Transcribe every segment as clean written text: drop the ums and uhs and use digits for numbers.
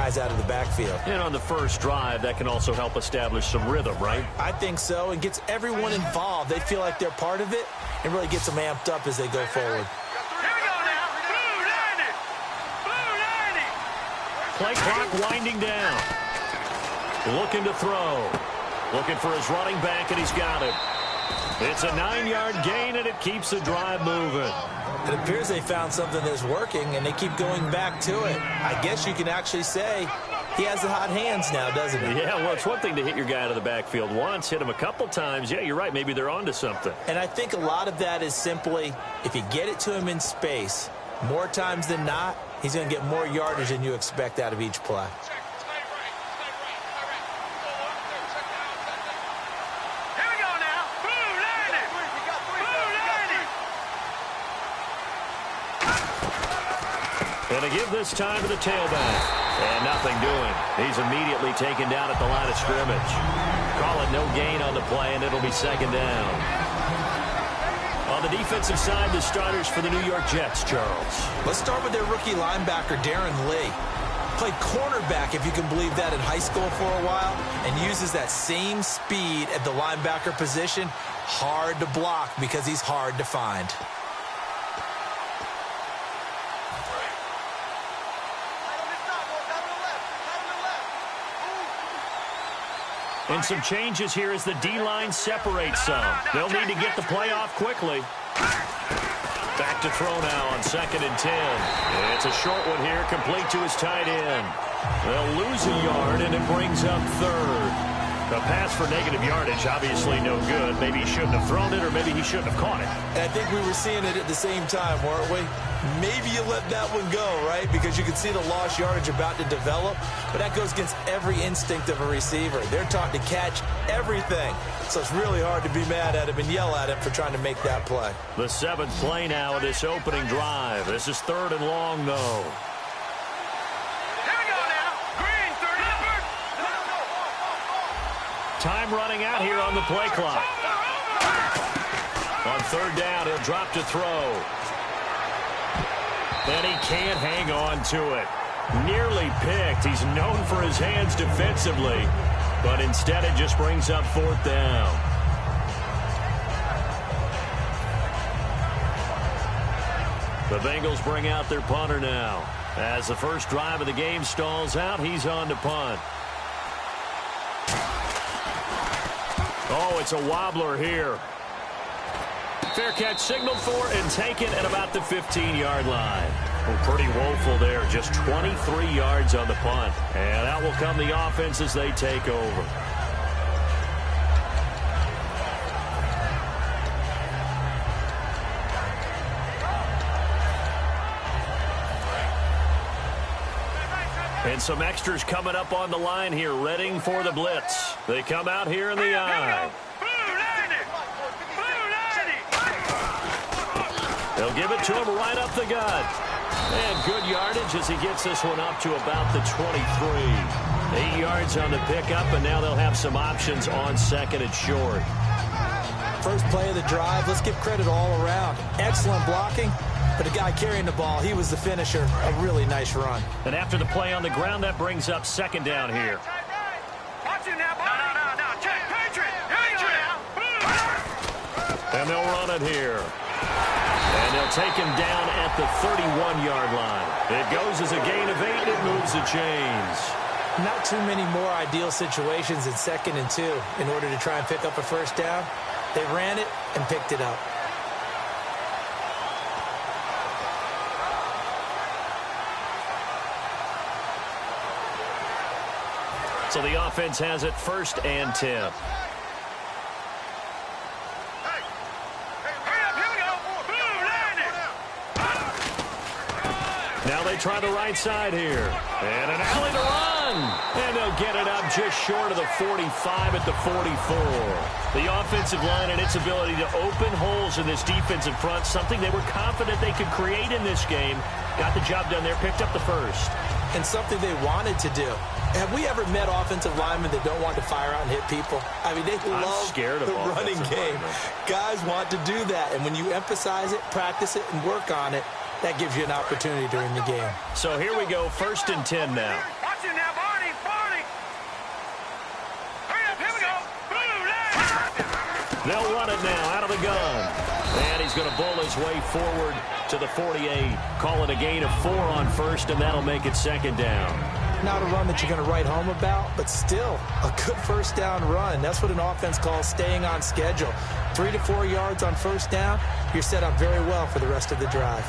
guys out of the backfield. And on the first drive, that can also help establish some rhythm, right? I think so, and gets everyone involved. They feel like they're part of it, and really gets them amped up as they go forward. Play clock winding down. Looking to throw. Looking for his running back, and he's got him. It's a 9-yard gain, and it keeps the drive moving. It appears they found something that's working, and they keep going back to it. I guess you can actually say he has the hot hands now, doesn't he? Yeah, well, it's one thing to hit your guy out of the backfield once, hit him a couple times. Yeah, you're right. Maybe they're onto something. And I think a lot of that is simply if you get it to him in space, more times than not, he's going to get more yardage than you expect out of each play. Going to give this time to the tailback. And nothing doing. He's immediately taken down at the line of scrimmage. Call it no gain on the play, and it'll be second down. On the defensive side, the starters for the New York Jets, Charles. Let's start with their rookie linebacker, Darren Lee. Played cornerback, if you can believe that, in high school for a while, and uses that same speed at the linebacker position. Hard to block because he's hard to find. And some changes here as the D-line separates some. They'll need to get the play off quickly. Back to throw now on 2nd and 10. It's a short one here, complete to his tight end. They'll lose a yard, and it brings up 3rd. A pass for negative yardage, obviously no good. Maybe he shouldn't have thrown it, or maybe he shouldn't have caught it. And I think we were seeing it at the same time, weren't we? Maybe you let that one go, right? Because you can see the lost yardage about to develop. But that goes against every instinct of a receiver. They're taught to catch everything. So it's really hard to be mad at him and yell at him for trying to make that play. The 7th play now of this opening drive. This is 3rd and long, though. Time running out here on the play clock. On 3rd down, he'll drop to throw. And he can't hang on to it. Nearly picked. He's known for his hands defensively. But instead, it just brings up 4th down. The Bengals bring out their punter now. As the first drive of the game stalls out, he's on to punt. Oh, it's a wobbler here. Fair catch signaled for and taken at about the 15-yard line. Well, pretty woeful there. Just 23 yards on the punt. And out will come the offense as they take over. And some extras coming up on the line here, readying for the blitz. They come out here in the eye. They'll give it to him right up the gut. And good yardage as he gets this one up to about the 23. 8 yards on the pickup, and now they'll have some options on 2nd and short. First play of the drive, let's give credit all around. Excellent blocking. But the guy carrying the ball, he was the finisher. A really nice run. And after the play on the ground, that brings up 2nd down here. And they'll run it here. And they'll take him down at the 31-yard line. It goes as a gain of 8. It moves the chains. Not too many more ideal situations in 2nd and 2 in order to try and pick up a first down. They ran it and picked it up. So the offense has it 1st and 10. Now they try the right side here. And an alley to run. And they'll get it up just short of the 45 at the 44. The offensive line and its ability to open holes in this defensive front, something they were confident they could create in this game. Got the job done there, picked up the first. And something they wanted to do. Have we ever met offensive linemen that don't want to fire out and hit people? I mean, they love the running game. Guys want to do that. And when you emphasize it, practice it, and work on it, that gives you an opportunity during the game. So here we go, 1st and 10 now. He's going to bull his way forward to the 48. Call it a gain of 4 on first, and that'll make it second down. Not a run that you're going to write home about, but still a good first down run. That's what an offense calls staying on schedule. 3 to 4 yards on first down, you're set up very well for the rest of the drive.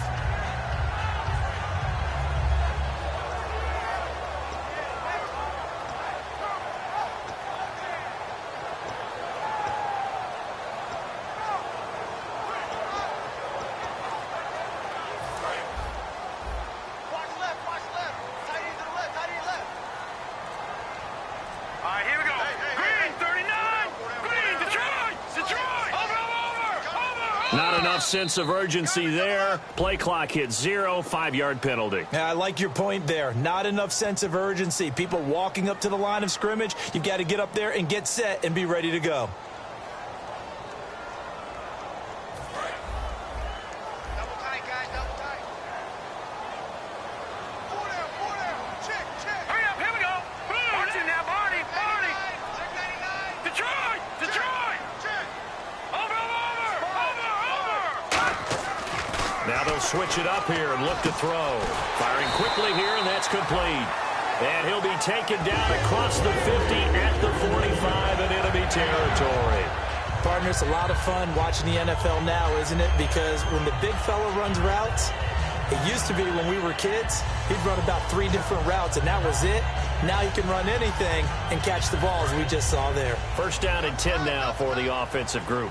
Not enough sense of urgency there. Play clock hits 0, 5-yard penalty. Yeah, I like your point there. Not enough sense of urgency. People walking up to the line of scrimmage, you've got to get up there and get set and be ready to go. Switch it up here and look to throw. Firing quickly here, and that's complete. And he'll be taken down across the 50 at the 45 in enemy territory. Partner, it's a lot of fun watching the NFL now, isn't it? Because when the big fella runs routes, it used to be when we were kids, he'd run about 3 different routes, and that was it. Now he can run anything and catch the balls we just saw there. First down and 10 now for the offensive group.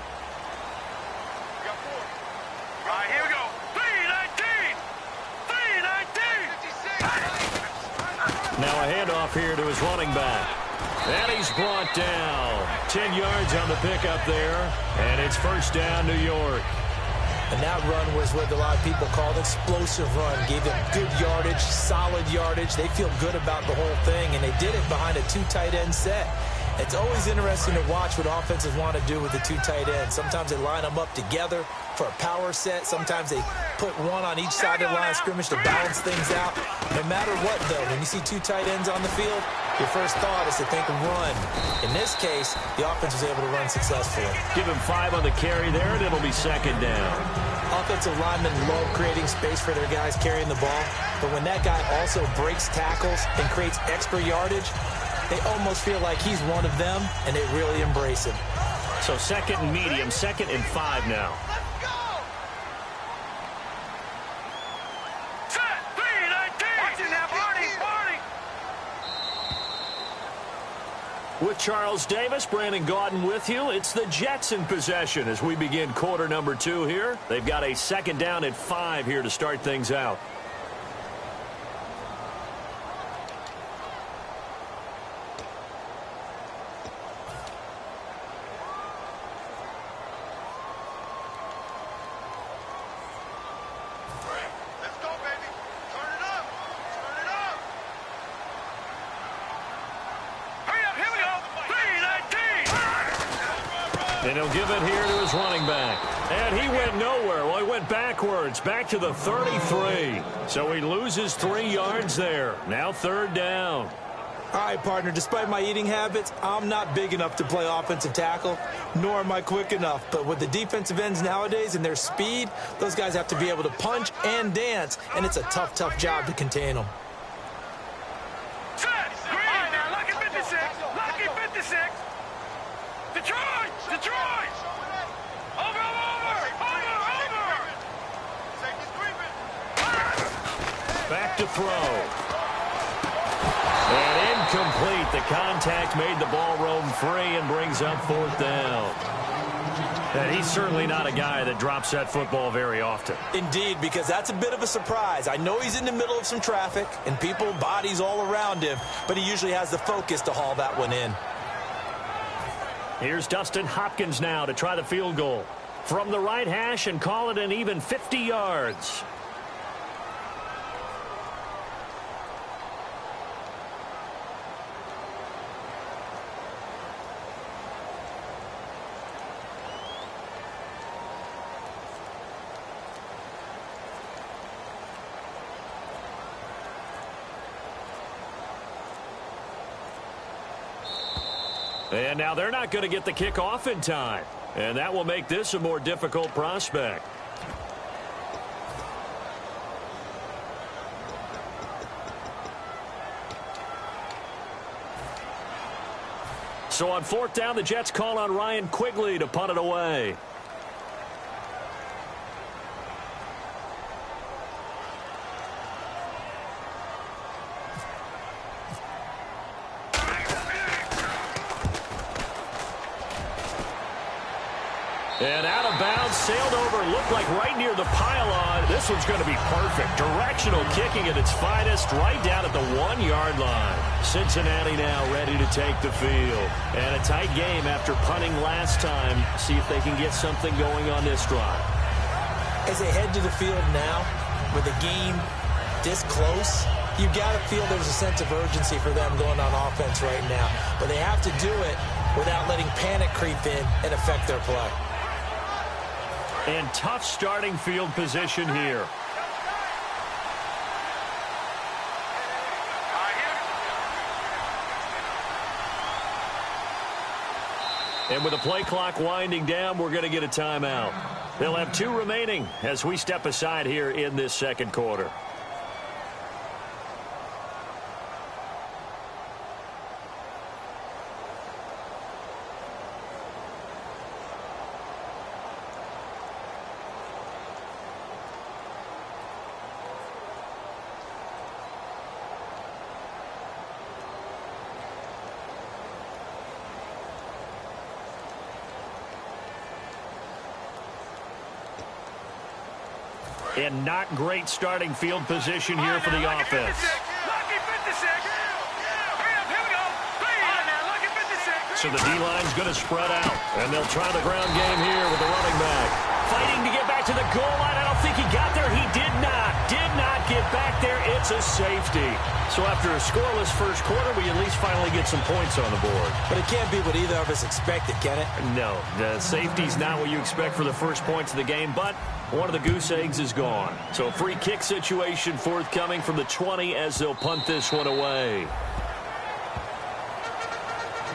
Now a handoff here to his running back. And he's brought down. 10 yards on the pickup there. And it's first down, New York. And that run was what a lot of people called explosive run. Gave them good yardage, solid yardage. They feel good about the whole thing, and they did it behind a 2 tight end set. It's always interesting to watch what offenses want to do with the 2 tight ends. Sometimes they line them up together for a power set. Sometimes they put one on each side of the line of scrimmage to balance things out. No matter what, though, when you see 2 tight ends on the field, your first thought is to think of run. In this case, the offense was able to run successfully. Give him 5 on the carry there, and it'll be second down. Offensive linemen love creating space for their guys carrying the ball, but when that guy also breaks tackles and creates extra yardage, they almost feel like he's one of them, and they really embrace him. So second and medium, 2nd and 5 now. With Charles Davis, Brandon Gaudin with you. It's the Jets in possession as we begin quarter number 2 here. They've got a second down at 5 here to start things out. And he'll give it here to his running back. And he went nowhere. Well, he went backwards, back to the 33. So he loses 3 yards there. Now third down. All right, partner, despite my eating habits, I'm not big enough to play offensive tackle, nor am I quick enough. But with the defensive ends nowadays and their speed, those guys have to be able to punch and dance, and it's a tough, tough job to contain them. Back to throw. And incomplete. The contact made the ball roam free and brings up 4th down. And he's certainly not a guy that drops that football very often. Indeed, because that's a bit of a surprise. I know he's in the middle of some traffic and people, bodies all around him, but he usually has the focus to haul that one in. Here's Dustin Hopkins now to try the field goal from the right hash and call it an even 50 yards. And now they're not going to get the kickoff in time. And that will make this a more difficult prospect. So on fourth down, the Jets call on Ryan Quigley to punt it away. And out of bounds, sailed over, looked like right near the pylon. This one's going to be perfect. Directional kicking at its finest, right down at the 1-yard line. Cincinnati now ready to take the field. And a tight game after punting last time. See if they can get something going on this drive. As they head to the field now, with the game this close, you got to feel there's a sense of urgency for them going on offense right now. But they have to do it without letting panic creep in and affect their play. And tough starting field position here. And with the play clock winding down, we're going to get a timeout. They'll have 2 remaining as we step aside here in this second quarter. And not great starting field position here for the offense. So the D-line's going to spread out. And they'll try the ground game here with the running back. Fighting to get back to the goal line. I don't think he got there. He did not. Did not get back there. It's a safety. So after a scoreless first quarter, we at least finally get some points on the board. But it can't be what either of us expected, can it? No, the safety's not what you expect for the first points of the game, but one of the goose eggs is gone. So a free kick situation forthcoming from the 20 as they'll punt this one away.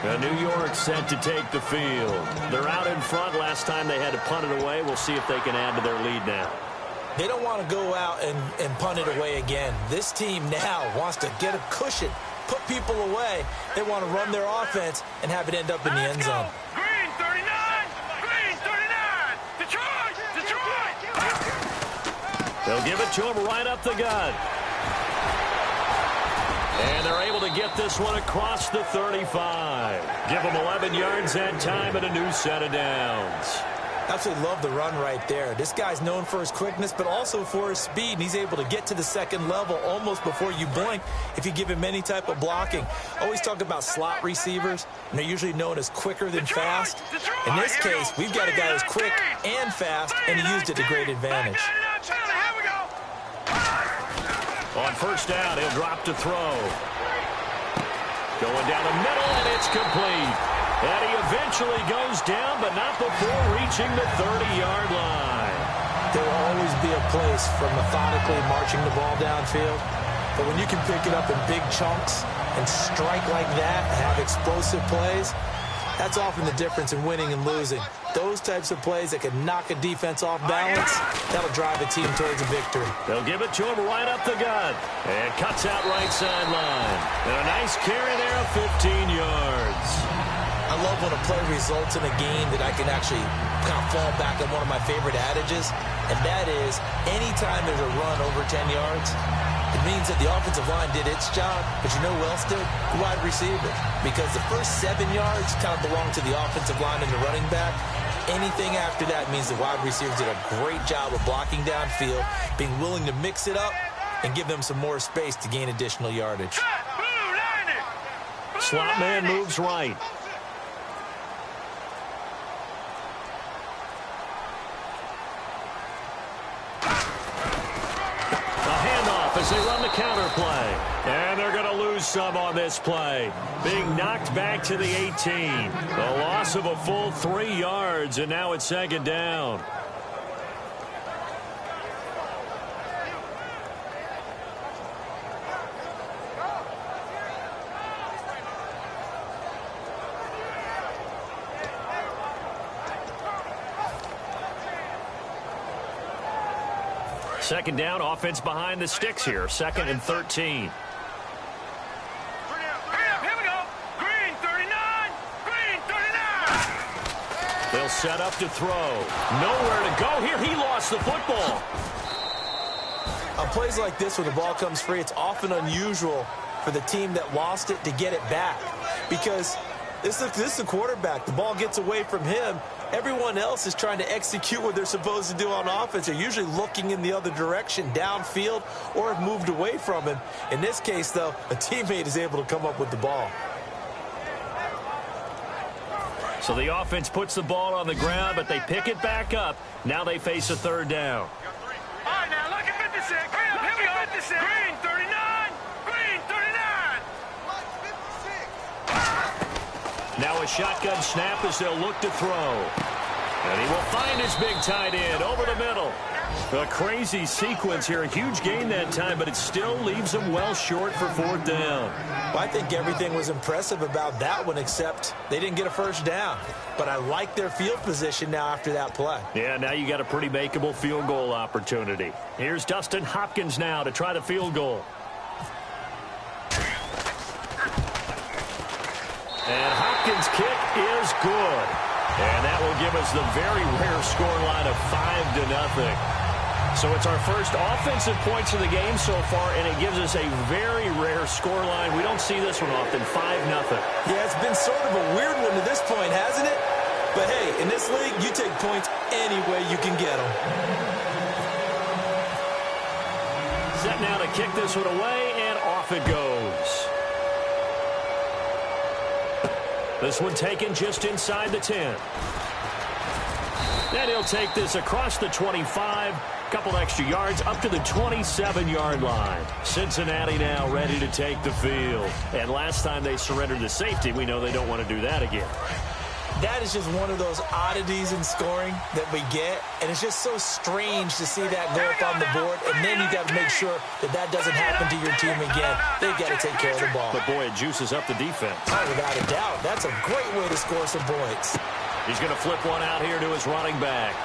New York set to take the field. They're out in front. Last time they had to punt it away. We'll see if they can add to their lead now. They don't want to go out and punt it away again. This team now wants to get a cushion, put people away. They want to run their offense and have it end up in the end zone. Green 39! Green 39! Detroit! Detroit! They'll give it to him right up the gut. And they're able to get this one across the 35. Give them 11 yards that time and a new set of downs. Absolutely love the run right there. This guy's known for his quickness, but also for his speed. And he's able to get to the second level almost before you blink if you give him any type of blocking. Always talk about slot receivers, and they're usually known as quicker than fast. In this case, we've got a guy who's quick and fast, and he used it to great advantage. On first down, he'll drop to throw. Going down the middle, and it's complete. And he eventually goes down, but not before reaching the 30-yard line. There will always be a place for methodically marching the ball downfield. But when you can pick it up in big chunks and strike like that, have explosive plays, that's often the difference in winning and losing. Those types of plays that can knock a defense off balance, that'll drive a team towards a victory. They'll give it to him right up the gut. And cuts out right sideline. And a nice carry there of 15 yards. I love when a play results in a game that I can actually kind of fall back on one of my favorite adages, and that is anytime there's a run over 10 yards, it means that the offensive line did its job, but you know who else did? The wide receiver. Because the first 7 yards kind of belong to the offensive line and the running back. Anything after that means the wide receivers did a great job of blocking downfield, being willing to mix it up, and give them some more space to gain additional yardage. Slot man moves right. As they run the counter play. And they're going to lose some on this play. Being knocked back to the 18. A loss of a full 3 yards, and now it's second down. Second down, offense behind the sticks here. 2nd and 13. Here we go. Green 39. Green They'll set up to throw. Nowhere to go here. He lost the football. On plays like this where the ball comes free, it's often unusual for the team that lost it to get it back. Because this is the quarterback. The ball gets away from him. Everyone else is trying to execute what they're supposed to do on offense. They're usually looking in the other direction, downfield, or have moved away from him. In this case, though, a teammate is able to come up with the ball. So the offense puts the ball on the ground, but they pick it back up. Now they face a third down. All right, now look at 56. Here we go. 56. Green, 39. Green, 39. Now a shotgun snap as they'll look to throw. And he will find his big tight end over the middle. A crazy sequence here. A huge gain that time, but it still leaves them well short for fourth down. Well, I think everything was impressive about that one, except they didn't get a first down. But I like their field position now after that play. Yeah, now you got a pretty makeable field goal opportunity. Here's Dustin Hopkins now to try the field goal. And Hopkins' kick is good. And that will give us the very rare scoreline of 5-0. So it's our first offensive points of the game so far, and it gives us a very rare scoreline. We don't see this one often, 5-0. Yeah, it's been sort of a weird one to this point, hasn't it? But hey, in this league, you take points any way you can get them. Set now to kick this one away, and off it goes. This one taken just inside the 10. Then he'll take this across the 25. Couple extra yards up to the 27-yard line. Cincinnati now ready to take the field. And last time they surrendered the safety, we know they don't want to do that again. That is just one of those oddities in scoring that we get. And it's just so strange to see that go up on the board. And then you got to make sure that that doesn't happen to your team again. They've got to take care of the ball. But, boy, it juices up the defense. Oh, without a doubt. That's a great way to score some points. He's going to flip one out here to his running back.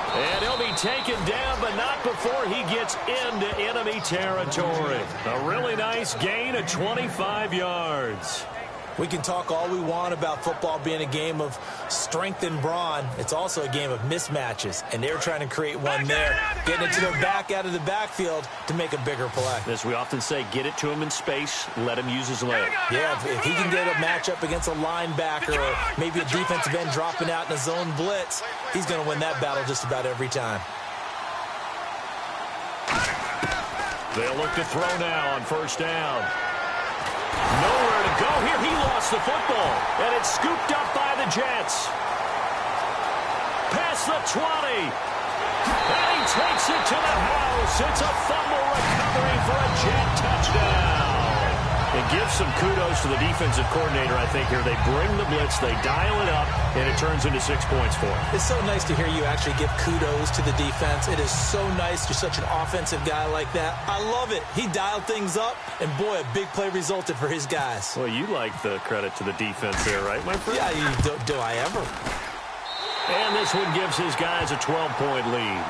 And he'll be taken down, but not before he gets into enemy territory. A really nice gain of 25 yards. We can talk all we want about football being a game of strength and brawn. It's also a game of mismatches, and they're trying to create one there, getting it to their back out of the backfield to make a bigger play. As we often say, get it to him in space, let him use his leg. Yeah, if he can get a matchup against a linebacker or maybe a defensive end dropping out in a zone blitz, he's going to win that battle just about every time. They'll look to throw now on first down. Nowhere to go here. He lost the football, and it's scooped up by the Jets. Past the 20. And he takes it to the house. It's a fumble recovery for a Jet touchdown. It gives some kudos to the defensive coordinator, I think, here. They bring the blitz, they dial it up, and it turns into 6 points for him. It's so nice to hear you actually give kudos to the defense. It is so nice. You're such an offensive guy like that. I love it. He dialed things up, and boy, a big play resulted for his guys. Well, you like the credit to the defense there, right, my friend? Yeah, do I ever? And this one gives his guys a 12-point lead.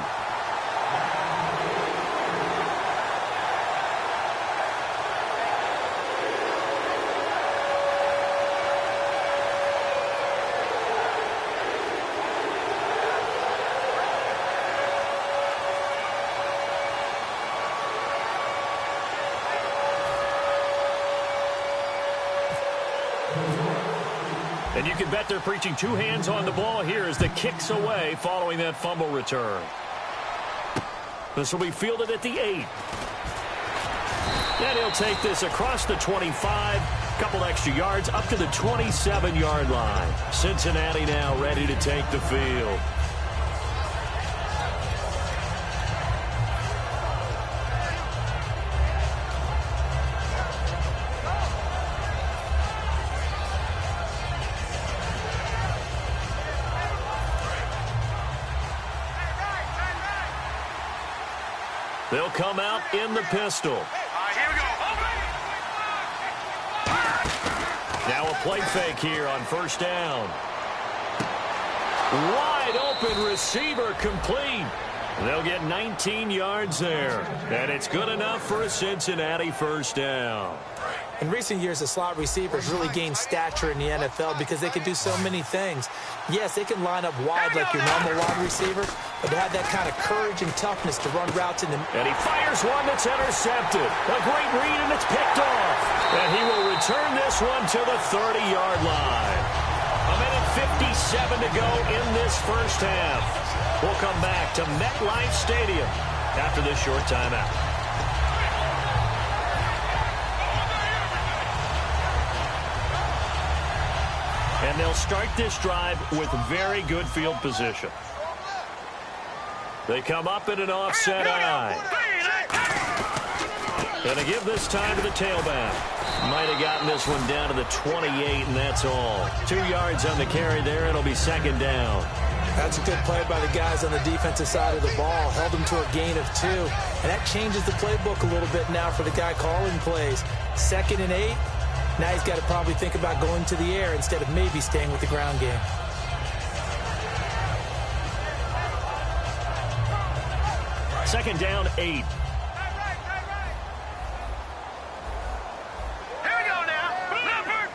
And you can bet they're preaching two hands on the ball here as the kick's away following that fumble return. This will be fielded at the 8. And he'll take this across the 25. Couple extra yards up to the 27-yard line. Cincinnati now ready to take the field. They'll come out in the pistol. Here we go. Now a play fake here on first down. Wide open receiver complete. They'll get 19 yards there. And it's good enough for a Cincinnati first down. In recent years, the slot receivers really gained stature in the NFL because they can do so many things. Yes, they can line up wide like your normal wide receiver, but they have that kind of courage and toughness to run routes in the... And he fires one that's intercepted. A great read, and it's picked off. And he will return this one to the 30-yard line. A minute 57 to go in this first half. We'll come back to MetLife Stadium after this short timeout. And they'll start this drive with very good field position. They come up in an offset eye. Going to give this time to the tailback. Might have gotten this one down to the 28, and that's all. 2 yards on the carry there. It'll be second down. That's a good play by the guys on the defensive side of the ball. Held them to a gain of 2. And that changes the playbook a little bit now for the guy calling plays. 2nd and 8. Now he's got to probably think about going to the air instead of maybe staying with the ground game. Second down, 8. Here we go now. Leopard.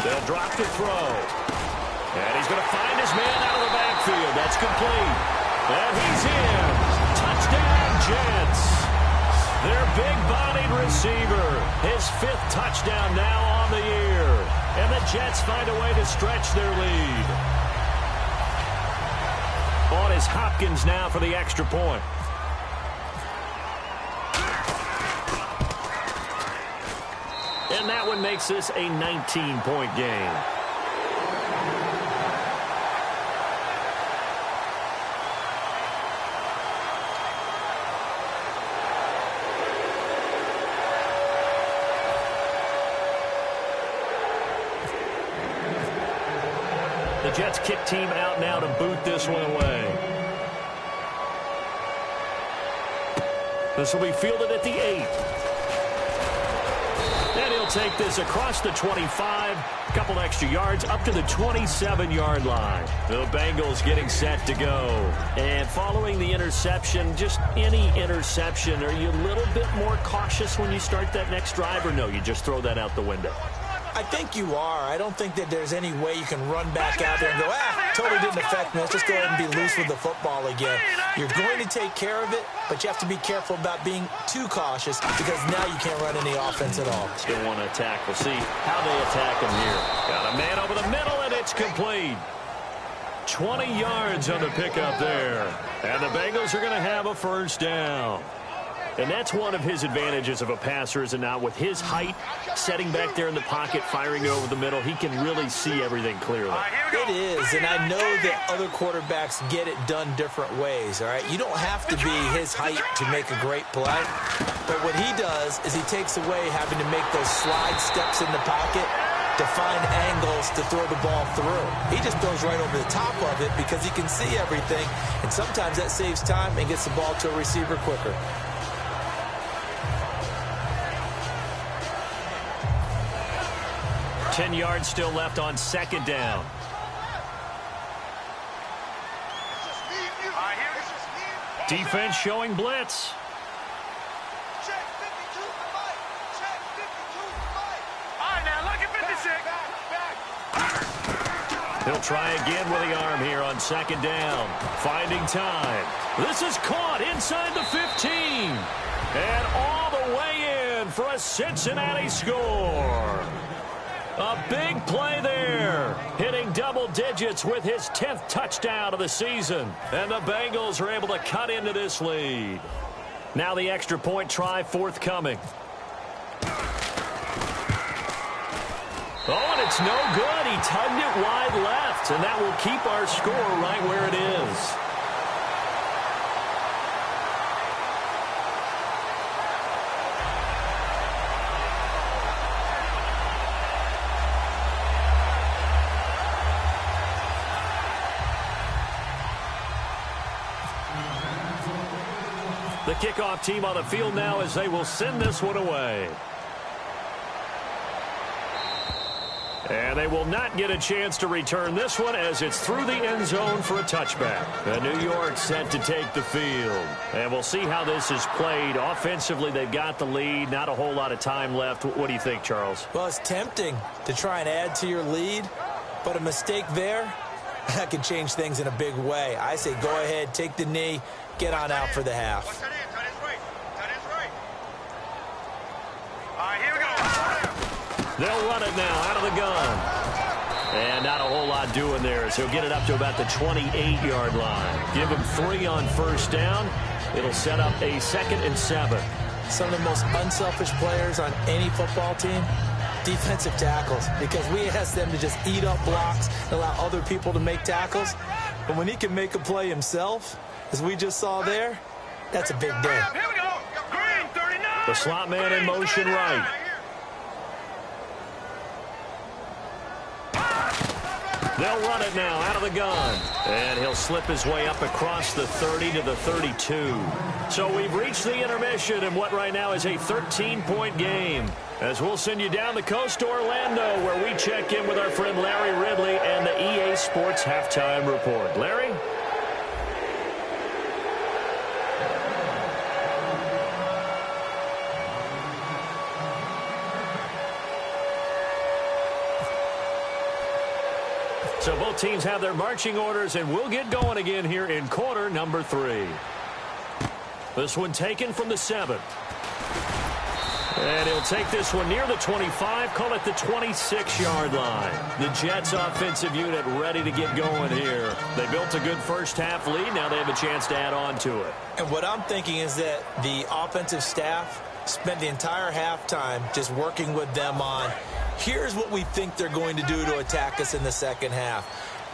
They'll drop the throw. And he's going to find his man out of the backfield. That's complete. And he's in. Touchdown, Jets. Their big-bodied receiver. His 5th touchdown now on the year. And the Jets find a way to stretch their lead. On is Hopkins now for the extra point. And that one makes this a 19-point game. The Jets kick team out now to boot this one away. This will be fielded at the 8. And he'll take this across the 25, a couple extra yards up to the 27-yard line. The Bengals getting set to go. And following the interception, just any interception, are you a little bit more cautious when you start that next drive, or no, you just throw that out the window? I think you are. I don't think that there's any way you can run back out there and go, totally didn't affect me. Let's just go ahead and be loose with the football again. You're going to take care of it, but you have to be careful about being too cautious because now you can't run any offense at all. Still want to attack. We'll see how they attack him here. Got a man over the middle, and it's complete. 20 yards on the pickup there. And the Bengals are going to have a first down. And that's one of his advantages of a passer, is it not? With his height, setting back there in the pocket, firing over the middle, he can really see everything clearly. It is, and I know that other quarterbacks get it done different ways, all right? You don't have to be his height to make a great play. But what he does is he takes away having to make those slide steps in the pocket to find angles to throw the ball through. He just throws right over the top of it because he can see everything, and sometimes that saves time and gets the ball to a receiver quicker. Ten yards still left on second down. Defense showing blitz. He'll try again with the arm here on second down. Finding time. This is caught inside the 15. And all the way in for a Cincinnati score. A big play there, hitting double digits with his 10th touchdown of the season. And the Bengals are able to cut into this lead. Now the extra point try forthcoming. Oh, and it's no good. He tugged it wide left, and that will keep our score right where it is. The kickoff team on the field now as they will send this one away. And they will not get a chance to return this one as it's through the end zone for a touchback. The New York set to take the field. And we'll see how this is played. Offensively, they've got the lead. Not a whole lot of time left. What do you think, Charles? Well, it's tempting to try and add to your lead, but a mistake there, that can change things in a big way. I say go ahead, take the knee, get on out for the half. All right, here we go. They'll run it now out of the gun. And not a whole lot doing there as he'll get it up to about the 28-yard line. Give him 3 on first down. It'll set up a 2nd and 7. Some of the most unselfish players on any football team, defensive tackles, because we ask them to just eat up blocks and allow other people to make tackles. But when he can make a play himself, as we just saw there, that's a big day. Here we go. Green, 39. The slot man in motion right. They'll run it now out of the gun. And he'll slip his way up across the 30 to the 32. So we've reached the intermission in what right now is a 13-point game. As we'll send you down the coast to Orlando, where we check in with our friend Larry Ridley and the EA Sports Halftime Report. Larry? So both teams have their marching orders, and we'll get going again here in quarter number 3. This one taken from the 7. And he'll take this one near the 25, call it the 26-yard line. The Jets offensive unit ready to get going here. They built a good first-half lead. Now they have a chance to add on to it. And what I'm thinking is that the offensive staff spent the entire halftime just working with them on, here's what we think they're going to do to attack us in the second half.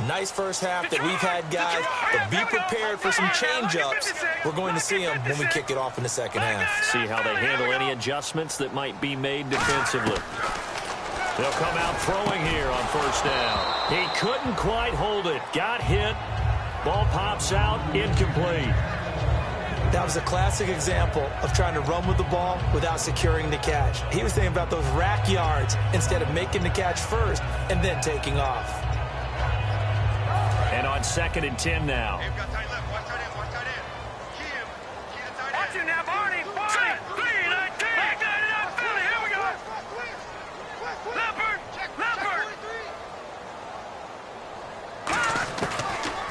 Nice first half that we've had, guys, but be prepared for some change-ups. We're going to see them when we kick it off in the second half. See how they handle any adjustments that might be made defensively. They'll come out throwing here on first down. He couldn't quite hold it. Got hit. Ball pops out. Incomplete. That was a classic example of trying to run with the ball without securing the catch. He was thinking about those rack yards instead of making the catch first and then taking off. And on 2nd and 10 now. Watch it now, Barney. Barney. 3-19. Back that it up, Philly. Here we go. Leopard. Leopard.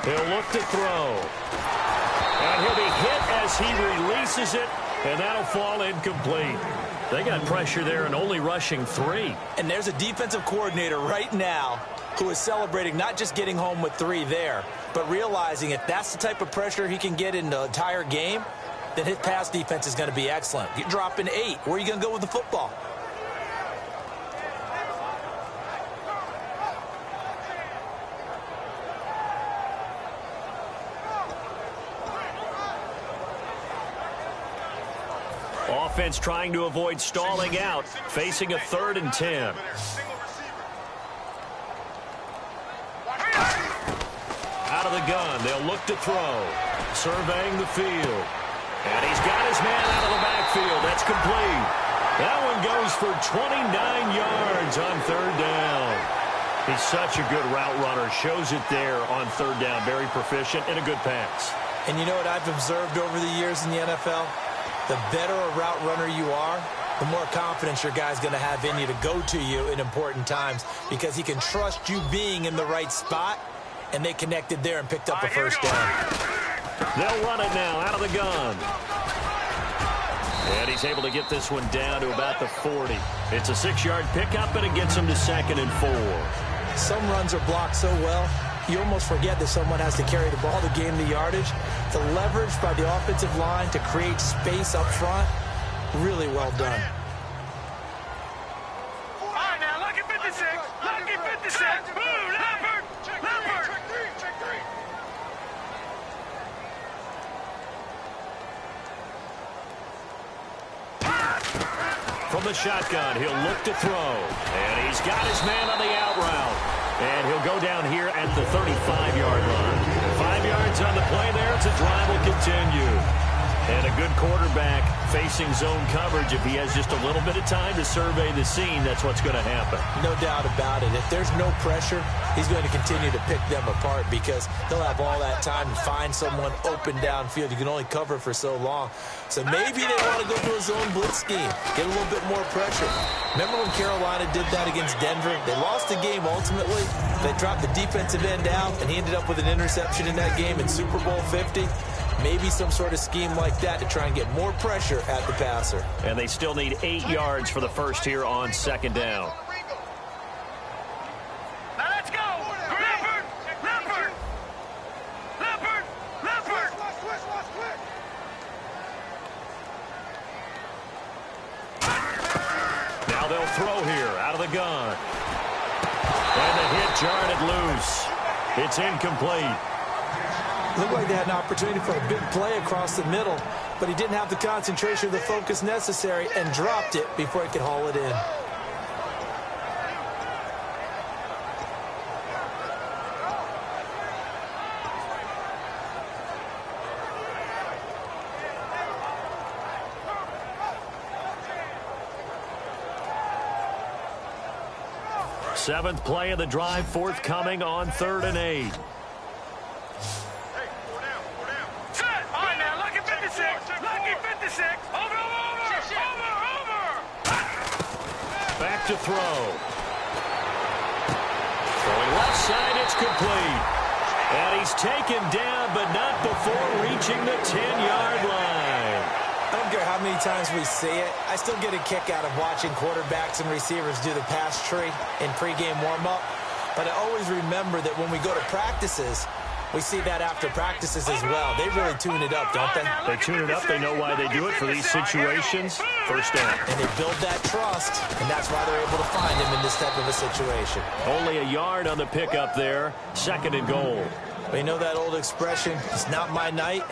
He'll look to throw. And he'll be hit as he releases it, and that'll fall incomplete. They got pressure there and only rushing 3. And there's a defensive coordinator right now who is celebrating not just getting home with 3 there, but realizing if that's the type of pressure he can get in the entire game, then his pass defense is going to be excellent. You're dropping 8. Where are you going to go with the football? Offense trying to avoid stalling out, facing a 3rd and 10. Out of the gun, they'll look to throw. Surveying the field. And he's got his man out of the backfield. That's complete. That one goes for 29 yards on 3rd down. He's such a good route runner. Shows it there on 3rd down. Very proficient and a good pass. And you know what I've observed over the years in the NFL? The better a route runner you are, the more confidence your guy's going to have in you to go to you in important times because he can trust you being in the right spot, and they connected there and picked up a first down. They'll run it now out of the gun. And he's able to get this one down to about the 40. It's a 6-yard pickup, and it gets him to 2nd and 4. Some runs are blocked so well, you almost forget that someone has to carry the ball to gain the yardage. The leverage by the offensive line to create space up front, really well done. All right, now, lucky 56. Lucky 56. Boom, Leopard. Leopard. Check 3. From the shotgun, he'll look to throw. And he's got his man on the out route. And he'll go down here at the 35-yard line. 5 yards on the play there. It's a drive will continue. And a good quarterback facing zone coverage, if he has just a little bit of time to survey the scene, that's what's going to happen. No doubt about it. If there's no pressure, he's going to continue to pick them apart because he'll have all that time to find someone open downfield. You can only cover for so long. So maybe they want to go to a zone blitz scheme, get a little bit more pressure. Remember when Carolina did that against Denver? They lost the game ultimately. They dropped the defensive end out, and he ended up with an interception in that game in Super Bowl 50. Maybe some sort of scheme like that to try and get more pressure at the passer. And they still need 8 yards for the first here on second down. Now let's go. Leopard. Leopard. Leopard. Leopard. Now they'll throw here out of the gun. And the hit jarred loose. It's incomplete. Looked like they had an opportunity for a big play across the middle, but he didn't have the concentration or the focus necessary and dropped it before he could haul it in. Seventh play of the drive, forthcoming on 3rd and 8. Back to throw. Throwing left side, it's complete. And he's taken down, but not before reaching the 10-yard line. I don't care how many times we see it. I still get a kick out of watching quarterbacks and receivers do the pass tree in pregame warm-up. But I always remember that when we go to practices, we see that after practices as well. They really tune it up, don't they? They tune it up. They know why they do it for these situations. First down. And they build that trust, and that's why they're able to find him in this type of a situation. Only a yard on the pickup there. 2nd and goal. But you know that old expression, it's not my night?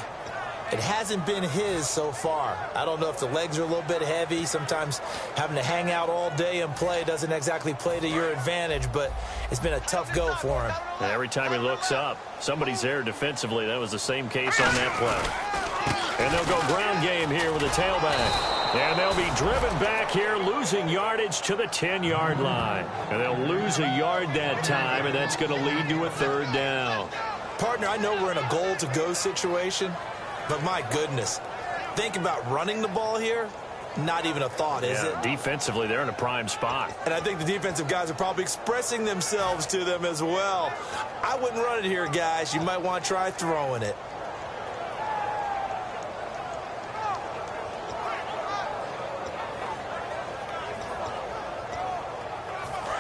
It hasn't been his so far. I don't know if the legs are a little bit heavy. Sometimes having to hang out all day and play doesn't exactly play to your advantage, but it's been a tough go for him. And every time he looks up, somebody's there defensively. That was the same case on that play. And they'll go ground game here with a tailback. And they'll be driven back here, losing yardage to the 10-yard line. And they'll lose a yard that time, and that's going to lead to a 3rd down. Partner, I know we're in a goal-to-go situation, but my goodness, think about running the ball here. Not even a thought, is it? Defensively, they're in a prime spot. And I think the defensive guys are probably expressing themselves to them as well. I wouldn't run it here, guys. You might want to try throwing it.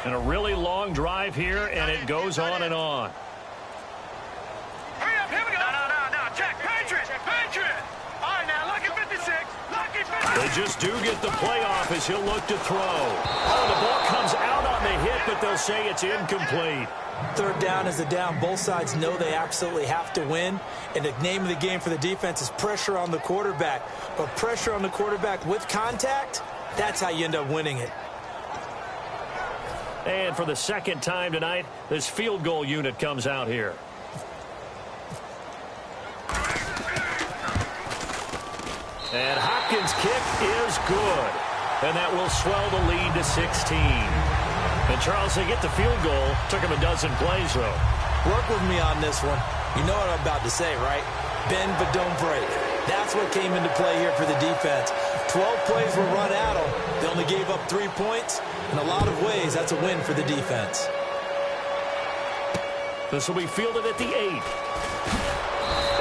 And a really long drive here, and it goes on and on. Hurry up, here we go. No. Check. Patriot. All right, now, lucky 56. Lucky 56. They just do get the playoff as he'll look to throw. Oh, the ball comes out on the hit, but they'll say it's incomplete. 3rd down is the down. Both sides know they absolutely have to win. And the name of the game for the defense is pressure on the quarterback. But pressure on the quarterback with contact, that's how you end up winning it. And for the 2nd time tonight, this field goal unit comes out here. And Hopkins' kick is good. And that will swell the lead to 16. And Charles, they get the field goal. Took him a dozen plays, though. Work with me on this one. You know what I'm about to say, right? Bend but don't break. That's what came into play here for the defense. 12 plays were run at them. They only gave up 3 points. In a lot of ways, that's a win for the defense. This will be fielded at the 8.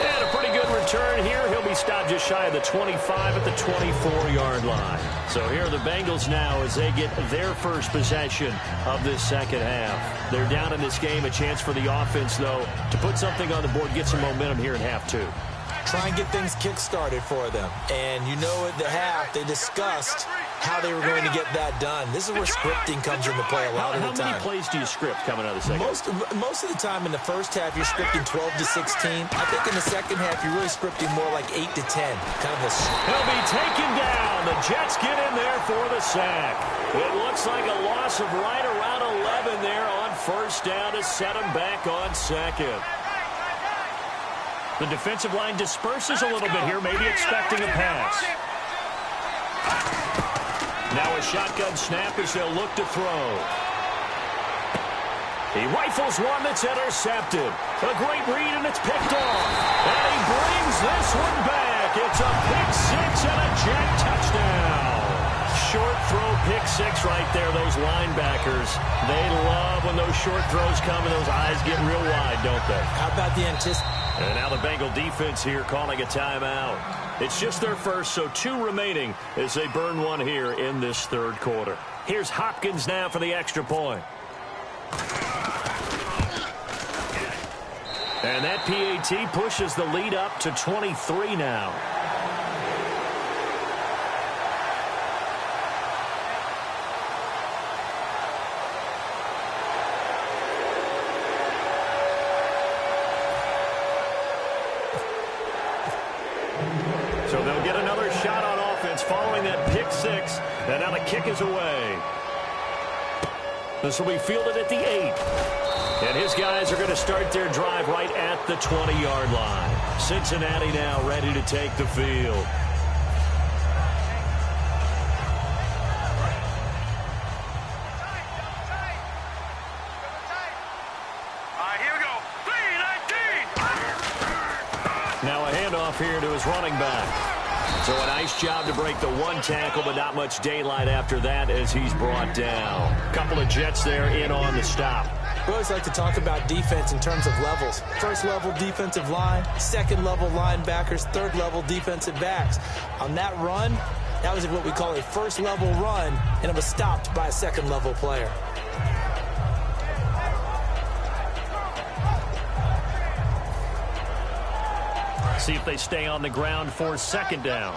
And a pretty good return here. He'll be stopped just shy of the 25 at the 24-yard line. So here are the Bengals now as they get their first possession of this 2nd half. They're down in this game. A chance for the offense, though, to put something on the board, get some momentum here in half 2. Try and get things kick-started for them. And you know at the half, they discussed how they were going to get that done. This is where scripting comes into play a lot of the time. How many plays do you script coming out of the 2nd? Most of the time in the first half, you're scripting 12 to 16. I think in the 2nd half, you're really scripting more like 8 to 10. Kind of a... He'll be taken down. The Jets get in there for the sack. It looks like a loss of right around 11 there on 1st down to set him back on 2nd. The defensive line disperses a little bit here, maybe expecting a pass. Now a shotgun snap as they'll look to throw. He rifles one that's intercepted. A great read, and it's picked off. And he brings this one back. It's a pick six and a jet touchdown. Short throw pick six right there. Those linebackers, they love when those short throws come and those eyes get real wide, don't they? How about the anticipation? And now the Bengal defense here calling a timeout. It's just their first, so 2 remaining as they burn one here in this third quarter. Here's Hopkins now for the extra point. And that PAT pushes the lead up to 23 now. So they'll get another shot on offense following that pick six. And now the kick is away. This will be fielded at the 8. And his guys are going to start their drive right at the 20-yard line. Cincinnati now ready to take the field. All right, here we go. 3-19. Now a handoff here to his running back. So a nice job to break the one tackle, but not much daylight after that as he's brought down. Couple of Jets there in on the stop. We always like to talk about defense in terms of levels. First level defensive line, second level linebackers, third level defensive backs. On that run, that was what we call a first level run, and it was stopped by a second level player. See if they stay on the ground for second down.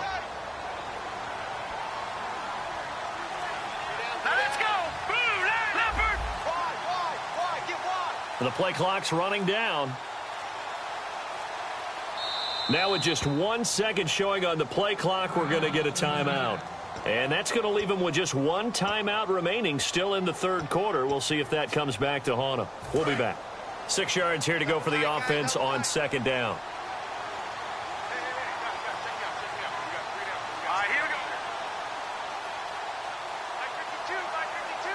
Now let's go. Boom, Leopard. Wide, get wide. The play clock's running down. Now with just 1 second showing on the play clock, we're going to get a timeout. And that's going to leave them with just 1 timeout remaining still in the third quarter. We'll see if that comes back to haunt them. We'll be back. 6 yards here to go for the offense on second down. All right, here we go. By 52.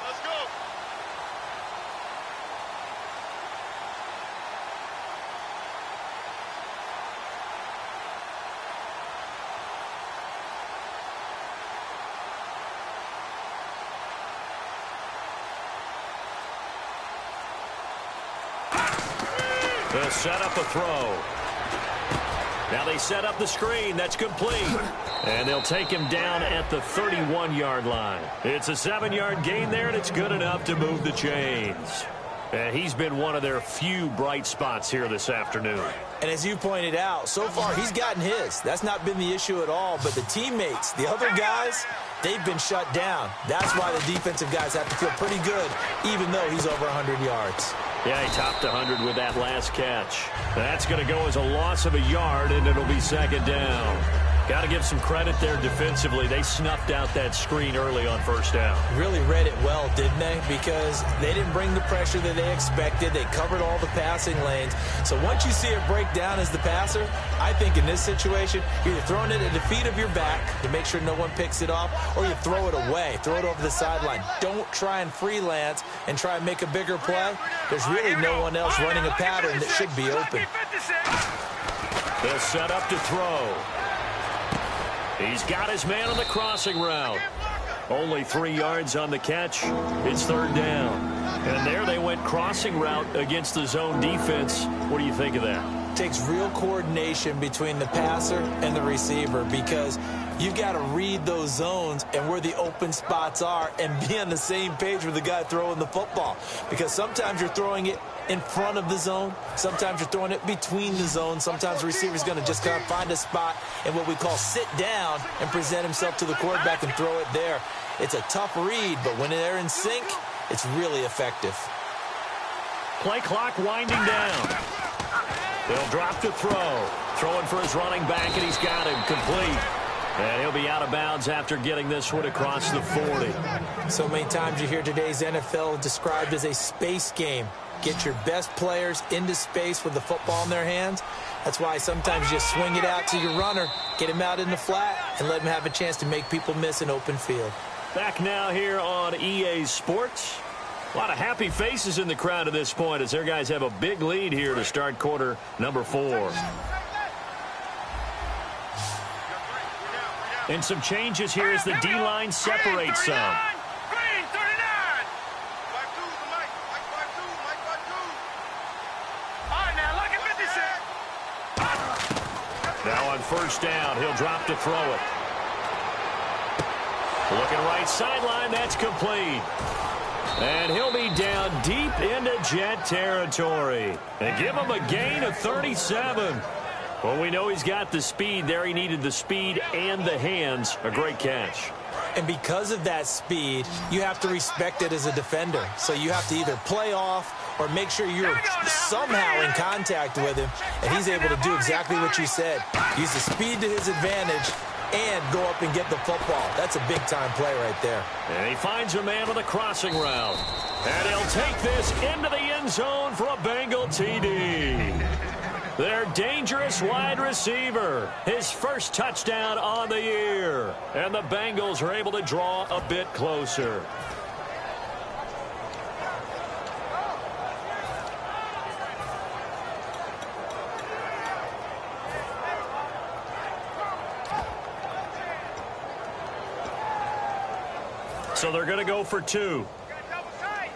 Let's go. They'll set up a throw. Now they set up the screen. That's complete. And they'll take him down at the 31-yard line. It's a 7-yard gain there, and it's good enough to move the chains. And he's been one of their few bright spots here this afternoon. And as you pointed out, so far he's gotten his. That's not been the issue at all. But the teammates, the other guys, they've been shut down. That's why the defensive guys have to feel pretty good, even though he's over 100 yards. Yeah, he topped 100 with that last catch. That's going to go as a loss of a yard, and it'll be second down. Got to give some credit there defensively. They snuffed out that screen early on first down. Really read it well, didn't they? Because they didn't bring the pressure that they expected. They covered all the passing lanes. So once you see it break down as the passer, I think in this situation, you're either throwing it at the feet of your back to make sure no one picks it off, or you throw it away, throw it over the sideline. Don't try and freelance and try and make a bigger play. There's really no one else running a pattern that should be open. They'll set up to throw. He's got his man on the crossing route. Only 3 yards on the catch. It's third down. And there they went crossing route against the zone defense. What do you think of that? Takes real coordination between the passer and the receiver, because you've got to read those zones and where the open spots are and be on the same page with the guy throwing the football. Because sometimes you're throwing it in front of the zone. Sometimes you're throwing it between the zones. Sometimes the receiver's going to just kind of find a spot and what we call sit down and present himself to the quarterback and throw it there. It's a tough read, but when they're in sync, it's really effective. Play clock winding down. They'll drop to throw. Throwing for his running back, and he's got him complete. And he'll be out of bounds after getting this one across the 40. So many times you hear today's NFL described as a space game. get your best players into space with the football in their hands. That's why sometimes you just swing it out to your runner, get him out in the flat, and let him have a chance to make people miss an open field. Back now here on EA Sports. A lot of happy faces in the crowd at this point as their guys have a big lead here to start quarter number 4. And some changes here as the D-line separates some. Green 39. All right, now look at 56. Now on first down, he'll drop to throw it. Looking right sideline, that's complete. And he'll be down deep into Jet territory. And give him a gain of 37. Well, we know he's got the speed there. He needed the speed and the hands. A great catch. And because of that speed, you have to respect it as a defender. So you have to either play off or make sure you're somehow in contact with him. And he's able to do exactly what you said. Use the speed to his advantage and go up and get the football. That's a big-time play right there. And he finds a man with a crossing route. And he'll take this into the end zone for a Bengal TD. Their dangerous wide receiver. His first touchdown on the year. And the Bengals are able to draw a bit closer. So they're going to go for 2. Double tight.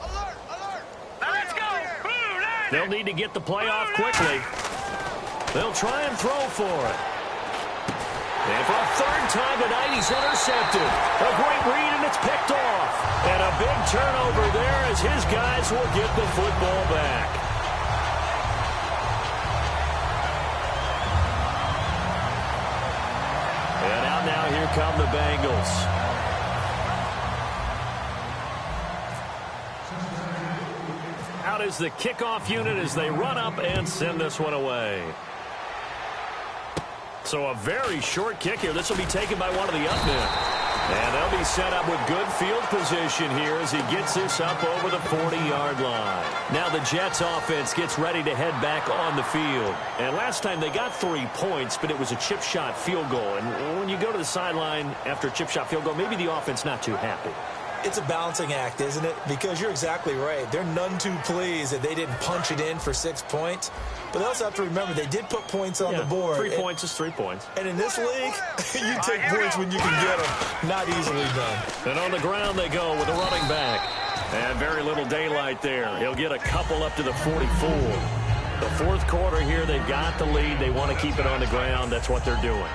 Alert. Now let's go. They'll need to get the play off quickly. They'll try and throw for it. And for a third time tonight, he's intercepted. A great read, and it's picked off. And a big turnover there as his guys will get the football back. And now here come the Bengals. Out is the kickoff unit as they run up and send this one away. So a very short kick here. This will be taken by one of the up men. And they'll be set up with good field position here as he gets this up over the 40-yard line. Now the Jets offense gets ready to head back on the field. And last time they got 3 points, but it was a chip shot field goal. And when you go to the sideline after a chip shot field goal, maybe the offense not too happy. It's a balancing act, isn't it? Because you're exactly right. They're none too pleased that they didn't punch it in for 6 points. But they also have to remember they did put points on the board. 3 points is 3 points. And in this league, you take points when you can get them. Not easily done. And on the ground they go with a running back. And very little daylight there. He'll get a couple up to the 44. The fourth quarter here, they've got the lead. They want to keep it on the ground. That's what they're doing.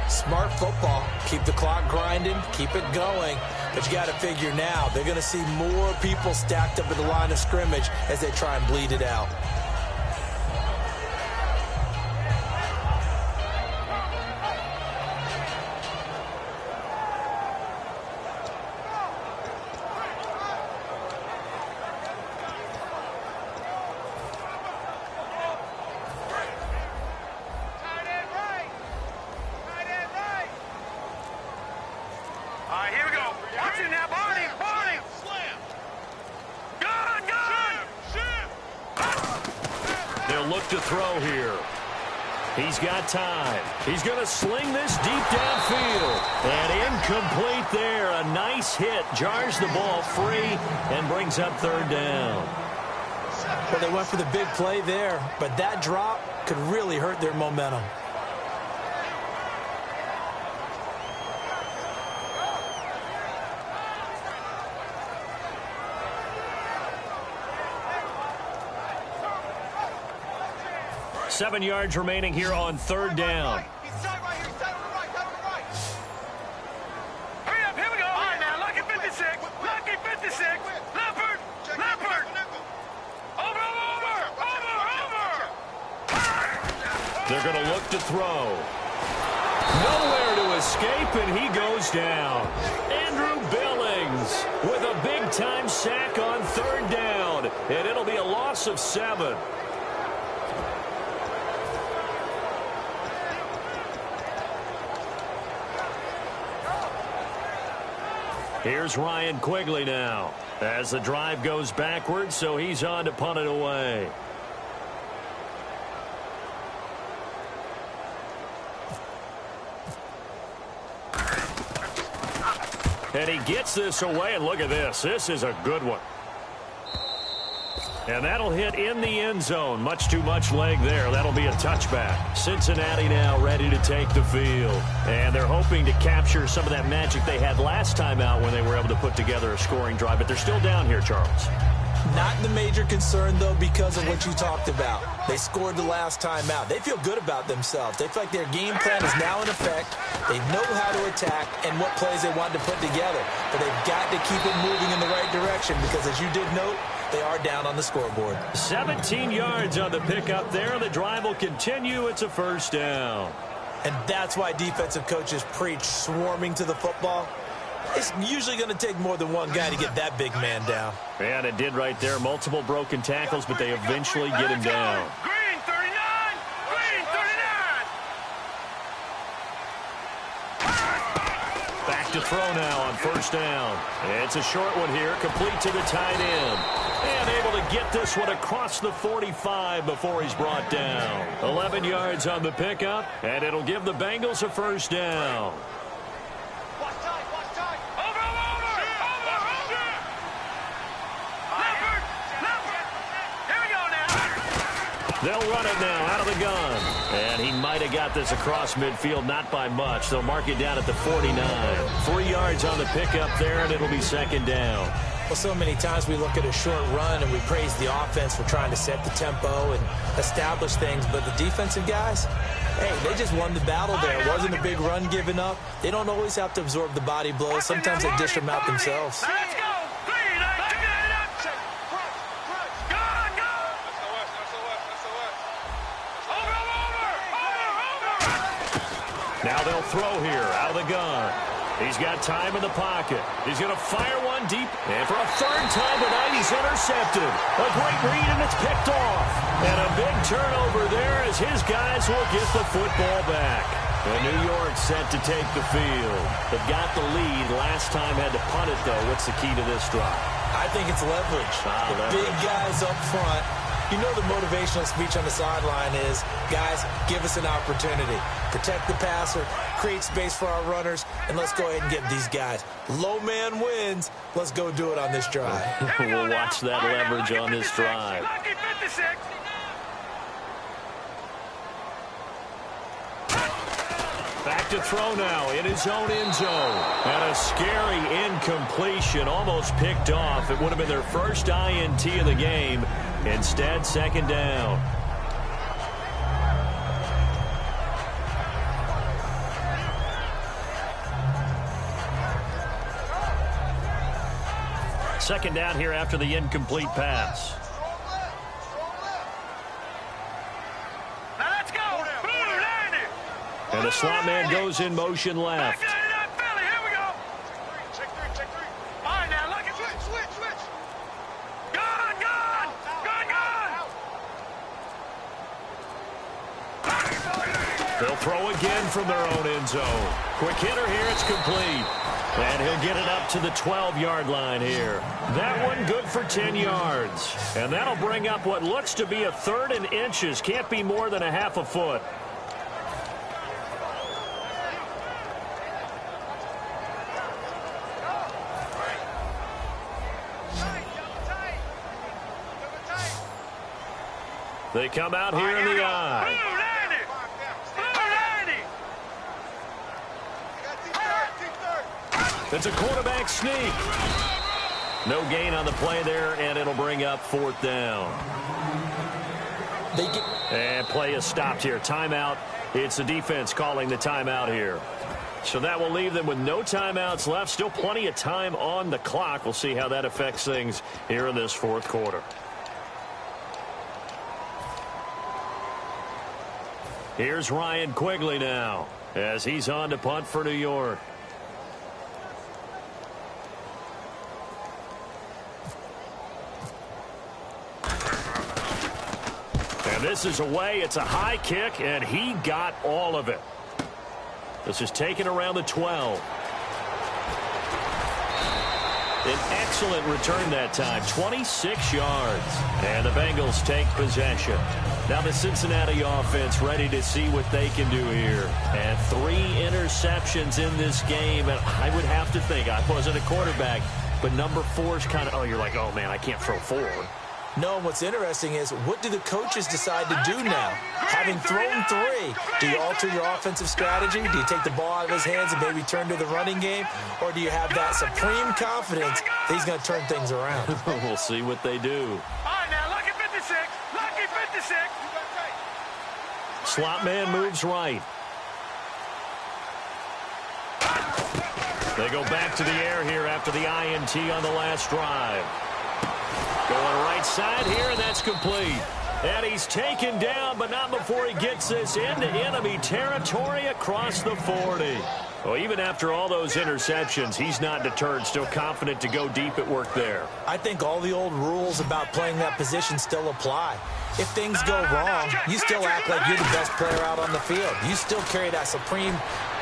Smart football. Keep the clock grinding. Keep it going. But you got to figure now, they're going to see more people stacked up at the line of scrimmage as they try and bleed it out. To throw here. He's got time. He's going to sling this deep downfield. And incomplete there. A nice hit. Jars the ball free and brings up third down. Well, they went for the big play there, but that drop could really hurt their momentum. Seven yards remaining here on third down. He's tight right here. He's tight on the right. Tight on the right. Hurry up. Here we go. All right, now. Lucky 56. Lucky 56. Leopard. Leopard. Over. They're going to look to throw. Nowhere to escape, and he goes down. Andrew Billings with a big-time sack on third down. And it'll be a loss of 7. Here's Ryan Quigley now as the drive goes backwards, so he's on to punt it away. And he gets this away, and look at this. This is a good one. And that'll hit in the end zone. Much too much leg there. That'll be a touchback. Cincinnati now ready to take the field. And they're hoping to capture some of that magic they had last time out when they were able to put together a scoring drive. But they're still down here, Charles. Not the major concern, though, because of what you talked about. They scored the last time out. They feel good about themselves. They feel like their game plan is now in effect. They know how to attack and what plays they want to put together. But they've got to keep it moving in the right direction because, as you did note, they are down on the scoreboard. 17 yards on the pickup there. The drive will continue. It's a first down. And that's why defensive coaches preach swarming to the football. It's usually going to take more than one guy to get that big man down. And it did right there. Multiple broken tackles, but they eventually get him down. Green 39! Green 39! Back to throw now on first down. It's a short one here, complete to the tight end. And able to get this one across the 45 before he's brought down. 11 yards on the pickup, and it'll give the Bengals a first down. Watch tight, watch tight. Over! Leopard! Here we go now. They'll run it now out of the gun. And he might have got this across midfield, not by much. They'll mark it down at the 49. 3 yards on the pickup there, and it'll be second down. Well, so many times we look at a short run and we praise the offense for trying to set the tempo and establish things. But the defensive guys, hey, they just won the battle there. It wasn't a big run given up. They don't always have to absorb the body blows. Sometimes they dish them out themselves. Let's go. Now they'll throw here out of the gun. He's got time in the pocket. He's going to fire one deep. And for a third time tonight, he's intercepted. A great read, and it's picked off. And a big turnover there as his guys will get the football back. And New York set to take the field. They've got the lead. Last time had to punt it, though. What's the key to this drive? I think it's leverage. The big guys up front. You know the motivational speech on the sideline is, guys, give us an opportunity. Protect the passer, create space for our runners, and let's go ahead and get these guys. Low man wins. Let's go do it on this drive. We'll watch that leverage on this drive. Lucky 56. Back to throw now in his own end zone. And a scary incompletion, almost picked off. It would have been their first INT of the game. Instead, second down. Second down here after the incomplete pass. Now let's go. And the slot man goes in motion left. Here we go. Check three. All right, now look at Switch. Gun. They'll throw again from their own end zone. Quick hitter here, it's complete. And he'll get it up to the 12-yard line here. That one good for 10 yards. And that'll bring up what looks to be a third and inches. Can't be more than a half a foot. They come out here in the eye. It's a quarterback sneak. No gain on the play there, and it'll bring up fourth down. And play is stopped here. Timeout. It's the defense calling the timeout here. So that will leave them with no timeouts left. Still plenty of time on the clock. We'll see how that affects things here in this fourth quarter. Here's Ryan Quigley now as he's on to punt for New York. And this is away. It's a high kick, and he got all of it. This is taken around the 12. An excellent return that time, 26 yards. And the Bengals take possession. Now the Cincinnati offense ready to see what they can do here. And 3 interceptions in this game. And I would have to think, I wasn't a quarterback, but number 4 is kind of, oh, you're like, oh, man, I can't throw 4. No, what's interesting is, what do the coaches decide to do now? Having thrown 3, do you alter your offensive strategy? Do you take the ball out of his hands and maybe turn to the running game? Or do you have that supreme confidence that he's going to turn things around? We'll see what they do. All right, now, lucky 56. Lucky 56. Slot man moves right. They go back to the air here after the INT on the last drive. Going right side here, and that's complete. And he's taken down, but not before he gets this into enemy territory across the 40. Well, even after all those interceptions, he's not deterred, still confident to go deep at work there. I think all the old rules about playing that position still apply. If things go wrong, you still act like you're the best player out on the field. You still carry that supreme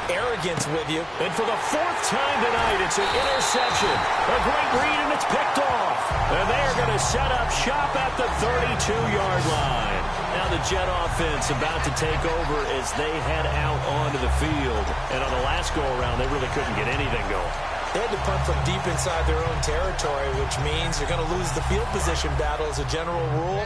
arrogance with you. And for the 4th time tonight, it's an interception. A great read, and it's picked off. And they are going to set up shop at the 32-yard line. Now the Jet offense about to take over as they head out onto the field. And on the last go-around, they really couldn't get anything going. They had to punt from deep inside their own territory, which means you're going to lose the field position battle as a general rule.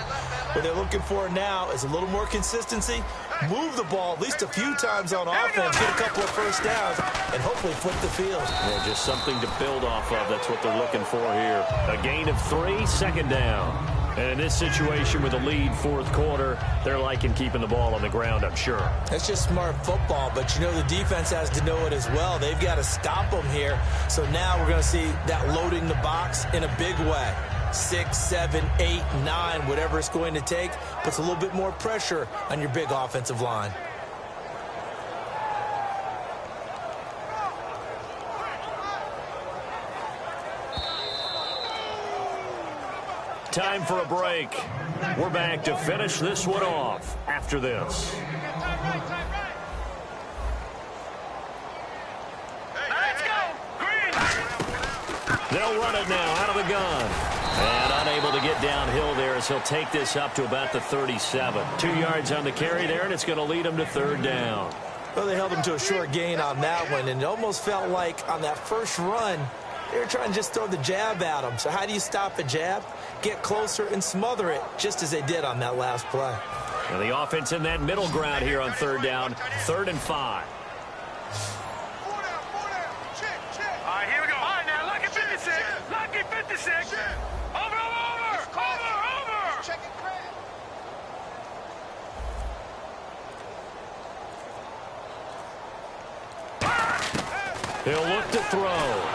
What they're looking for now is a little more consistency, move the ball at least a few times on offense, get a couple of first downs, and hopefully flip the field. Yeah, just something to build off of. That's what they're looking for here. A gain of 3, second down. And in this situation with a lead 4th quarter, they're liking keeping the ball on the ground, I'm sure. That's just smart football, but you know the defense has to know it as well. They've got to stop them here. So now we're going to see that loading the box in a big way. 6, 7, 8, 9, whatever it's going to take, puts a little bit more pressure on your big offensive line. Time for a break. We're back to finish this one off after this. Let's go. Green. They'll run it now out of the gun. And unable to get downhill there as he'll take this up to about the 37. 2 yards on the carry there, and it's going to lead him to 3rd down. Well, they held him to a short gain on that one, and it almost felt like on that first run, they were trying to just throw the jab at him. So how do you stop a jab? Get closer and smother it, just as they did on that last play. And the offense in that middle ground here on 3rd down, 3rd and 5. All right, here we go. All right, now, lucky 56. Lucky 56. Over. Check it, Craig. He'll look to throw.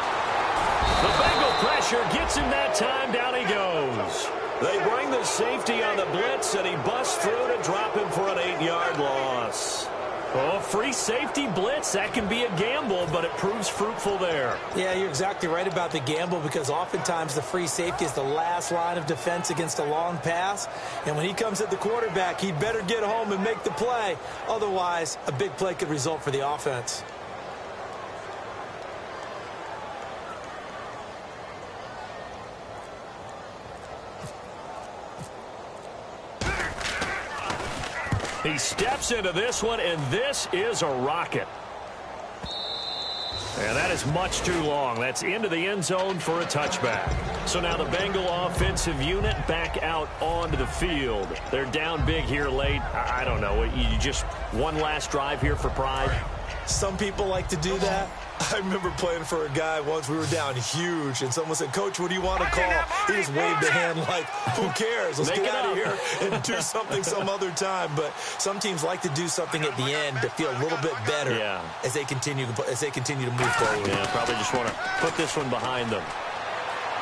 The Bengal pressure gets him that time. Down he goes. They bring the safety on the blitz, and he busts through to drop him for an 8-yard loss. Oh, free safety blitz, that can be a gamble, but it proves fruitful there. Yeah, you're exactly right about the gamble, because oftentimes the free safety is the last line of defense against a long pass. And when he comes at the quarterback, he'd better get home and make the play. Otherwise, a big play could result for the offense. He steps into this one, and this is a rocket. And that is much too long. That's into the end zone for a touchback. So now the Bengal offensive unit back out onto the field. They're down big here late. I don't know. You just one last drive here for pride? Some people like to do that. I remember playing for a guy once. We were down huge, and someone said, "Coach, what do you want to call?" He just waved a hand like, "Who cares? Let's get out of here and do something some other time." But some teams like to do something at the end to feel a little bit better as they continue to move forward. Yeah, probably just want to put this one behind them.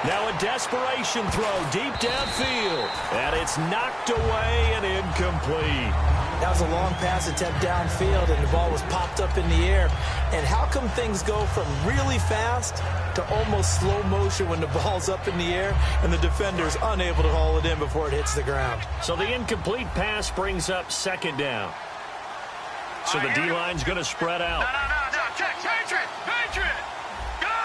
Now a desperation throw deep downfield, and it's knocked away and incomplete. That was a long pass attempt downfield, and the ball was popped up in the air. And how come things go from really fast to almost slow motion when the ball's up in the air and the defender's unable to haul it in before it hits the ground? So the incomplete pass brings up 2nd down. So the D-line's going to spread out. No. Check. Patriot. Gun.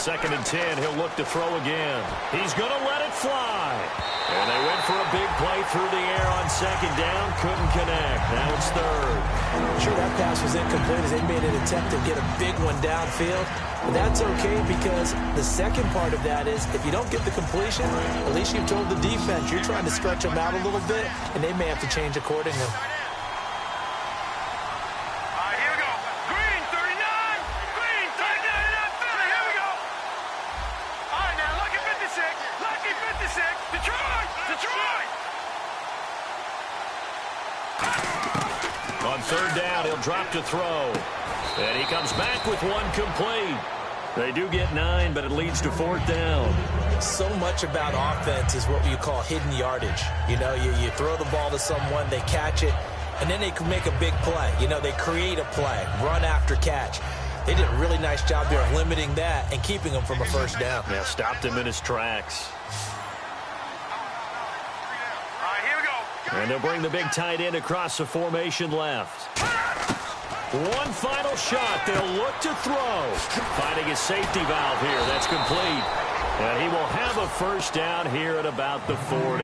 2nd and 10. He'll look to throw again. He's going to let it fly. And they went for a big play through the air on 2nd down. Couldn't connect. Now it's 3rd. Sure, that pass was incomplete as they made an attempt to get a big one downfield. But that's okay because the second part of that is if you don't get the completion, at least you've told the defense you're trying to stretch them out a little bit, and they may have to change accordingly. Here we go. Green, 39. Green, 39 in that fella. Here we go. All right, now, lucky 56. Lucky 56. Detroit. Detroit. On 3rd down, he'll drop to throw. And he comes back with one complete. They do get 9, but it leads to 4th down. So much about offense is what you call hidden yardage. You know, you throw the ball to someone, they catch it, and then they can make a big play. You know, they create a play, run after catch. They did a really nice job there of limiting that and keeping him from a 1st down. Yeah, stopped him in his tracks. All right, here we go. And they'll bring the big tight end across the formation left. One final shot. They'll look to throw. Finding his safety valve here. That's complete. And he will have a 1st down here at about the 40.